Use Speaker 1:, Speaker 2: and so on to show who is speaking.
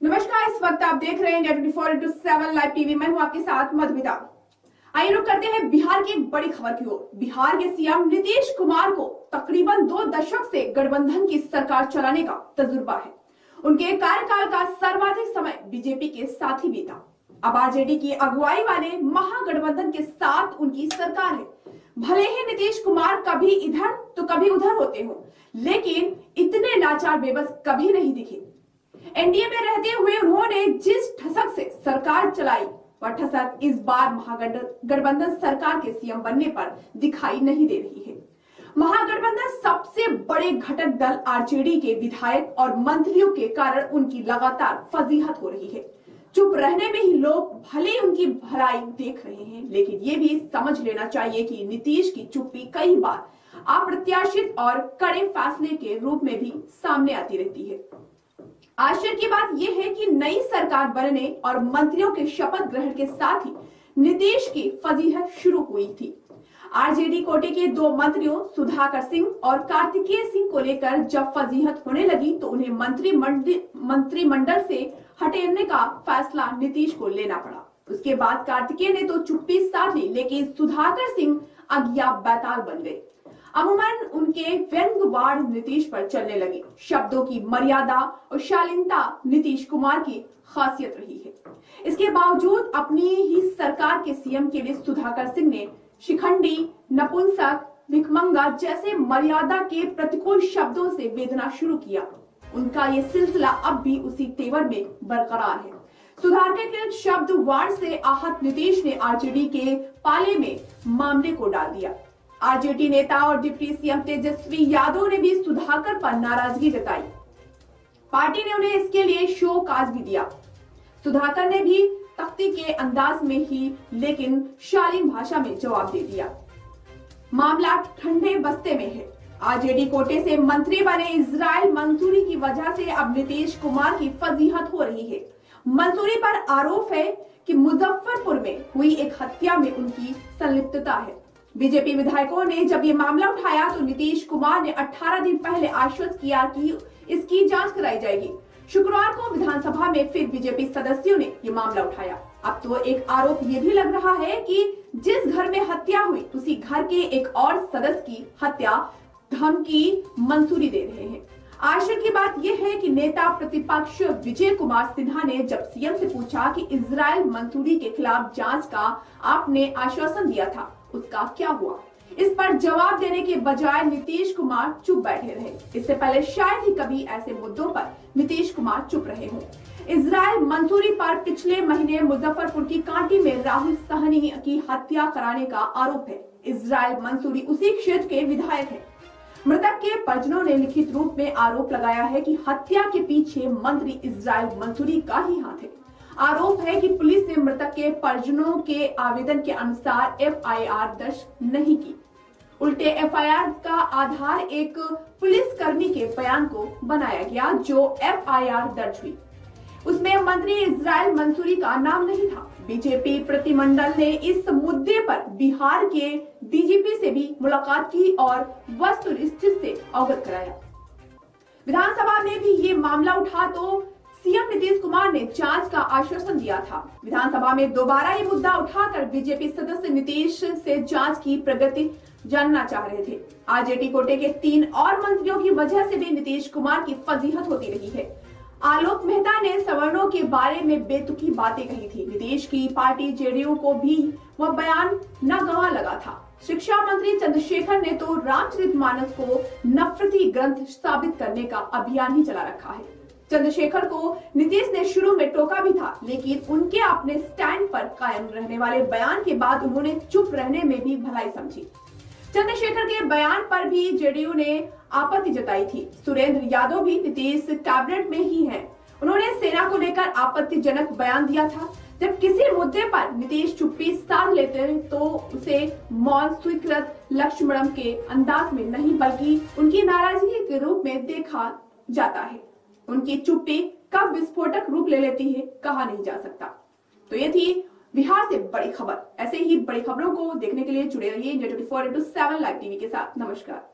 Speaker 1: नमस्कार, इस वक्त आप देख रहे हैं इंडिया 24/7 लाइव टीवी। मैं हूं आपके साथ मधुमिता। आइए रुक करते हैं बिहार की एक बड़ी खबर की ओर। बिहार के सीएम नीतीश कुमार को तकरीबन 2 दशक से गठबंधन की सरकार चलाने का तजुर्बा है। उनके कार्यकाल का सर्वाधिक समय बीजेपी के साथ ही बीता। अब आरजेडी की अगुवाई वाले महागठबंधन के साथ उनकी सरकार है। भले ही नीतीश कुमार कभी इधर तो कभी उधर होते हो, लेकिन इतने लाचार बेबस कभी नहीं दिखे। एनडीए में रहते हुए उन्होंने जिस ठसक से सरकार चलाई, वह ठसक इस बार महागठबंधन सरकार के सीएम बनने पर दिखाई नहीं दे रही है। महागठबंधन सबसे बड़े घटक दल आरजेडी के विधायक और मंत्रियों के कारण उनकी लगातार फजीहत हो रही है। चुप रहने में ही लोग भले ही उनकी भलाई देख रहे हैं, लेकिन ये भी समझ लेना चाहिए कि नीतीश की चुप्पी कई बार अप्रत्याशित और कड़े फैसले के रूप में भी सामने आती रहती है। आश्चर्य की बात यह है कि नई सरकार बनने और मंत्रियों के शपथ ग्रहण के साथ ही नीतीश की फजीहत शुरू हुई थी। आरजेडी कोटे के 2 मंत्रियों सुधाकर सिंह और कार्तिकेय सिंह को लेकर जब फजीहत होने लगी तो उन्हें मंत्रिमंडल से हटाने का फैसला नीतीश को लेना पड़ा। उसके बाद कार्तिकेय ने तो चुप्पी साध ली, लेकिन सुधाकर सिंह अज्ञा बैताल बन गए। अमूमन उनके व्यंग्यवाड़ नीतीश पर चलने लगे। शब्दों की मर्यादा और शालीनता नीतीश कुमार की खासियत रही है। इसके बावजूद अपनी ही सरकार के सीएम के लिए सुधाकर सिंह ने शिखंडी, नपुंसक, भिखमंगा जैसे मर्यादा के प्रतिकूल शब्दों से वेदना शुरू किया। उनका ये सिलसिला अब भी उसी तेवर में बरकरार है। सुधाकर के शब्द वार से आहत नीतीश ने आरजेडी के पाले में मामले को डाल दिया। आरजेडी नेता और डिप्टी सीएम तेजस्वी यादव ने भी सुधाकर पर नाराजगी जताई। पार्टी ने उन्हें इसके लिए शोकॉज भी दिया। सुधाकर ने भी तख्ती के अंदाज में ही लेकिन शालीन भाषा में जवाब दे दिया। मामला ठंडे बस्ते में है। आरजेडी कोटे से मंत्री बने इजराइल मंसूरी की वजह से अब नीतीश कुमार की फजीहत हो रही है। मंसूरी पर आरोप है कि मुजफ्फरपुर में हुई एक हत्या में उनकी संलिप्तता है। बीजेपी विधायकों ने जब ये मामला उठाया तो नीतीश कुमार ने 18 दिन पहले आश्वस्त किया कि इसकी जांच कराई जाएगी। शुक्रवार को विधानसभा में फिर बीजेपी सदस्यों ने ये मामला उठाया। अब तो एक आरोप ये भी लग रहा है कि जिस घर में हत्या हुई उसी घर के एक और सदस्य की हत्या धमकी मंजूरी दे रहे हैं। आश्चर्य की बात यह है कि नेता प्रतिपक्ष विजय कुमार सिन्हा ने जब सीएम से पूछा कि इजराइल मंसूरी के खिलाफ जांच का आपने आश्वासन दिया था, उसका क्या हुआ, इस पर जवाब देने के बजाय नीतीश कुमार चुप बैठे रहे। इससे पहले शायद ही कभी ऐसे मुद्दों पर नीतीश कुमार चुप रहे हों। इजराइल मंसूरी पर पिछले महीने मुजफ्फरपुर की कांटी में राहुल सहनी की हत्या कराने का आरोप है। इजराइल मंसूरी उसी क्षेत्र के विधायक है। मृतक के परिजनों ने लिखित रूप में आरोप लगाया है कि हत्या के पीछे मंत्री इजराइल मंसूरी का ही हाथ है। आरोप है कि पुलिस ने मृतक के परिजनों के आवेदन के अनुसार एफआईआर दर्ज नहीं की। उल्टे एफआईआर का आधार एक पुलिसकर्मी के बयान को बनाया गया जो एफआईआर दर्ज हुई। उसमें मंत्री इजराइल मंसूरी का नाम नहीं था। बीजेपी प्रतिमंडल ने इस मुद्दे पर बिहार के डीजीपी से भी मुलाकात की और वस्तुस्थिति से अवगत कराया। विधानसभा में भी ये मामला उठा तो सीएम नीतीश कुमार ने जांच का आश्वासन दिया था। विधानसभा में दोबारा ये मुद्दा उठाकर बीजेपी सदस्य नीतीश से जांच की प्रगति जानना चाह रहे थे। आरजेडी कोटे के 3 और मंत्रियों की वजह से भी नीतीश कुमार की फजीहत होती रही है। आलोक मेहता ने सवर्णों के बारे में बेतुकी बातें कही थी। नीतीश की पार्टी जेडीयू को भी वह बयान नागवां लगा था। शिक्षा मंत्री चंद्रशेखर ने तो रामचरितमानस को नफरती ग्रंथ साबित करने का अभियान ही चला रखा है। चंद्रशेखर को नीतीश ने शुरू में टोका भी था, लेकिन उनके अपने स्टैंड पर कायम रहने वाले बयान के बाद उन्होंने चुप रहने में भी भलाई समझी। चंद्रशेखर के बयान पर भी जेडीयू ने आपत्ति जताई थी। सुरेंद्र यादव भी नीतीश कैबिनेट में ही हैं। उन्होंने सेना को लेकर आपत्तिजनक बयान दिया था। जब किसी मुद्दे पर नीतीश चुप्पी साध लेते तो उसे मौन स्वीकृत लक्ष्मणम के अंदाज में नहीं बल्कि उनकी नाराजगी के रूप में देखा जाता है। उनकी चुप्पी कब विस्फोटक रूप ले लेती है कहा नहीं जा सकता। तो ये थी बिहार से बड़ी खबर। ऐसे ही बड़ी खबरों को देखने के लिए जुड़े रहिए इंडिया 24/7 लाइव टीवी के साथ। नमस्कार।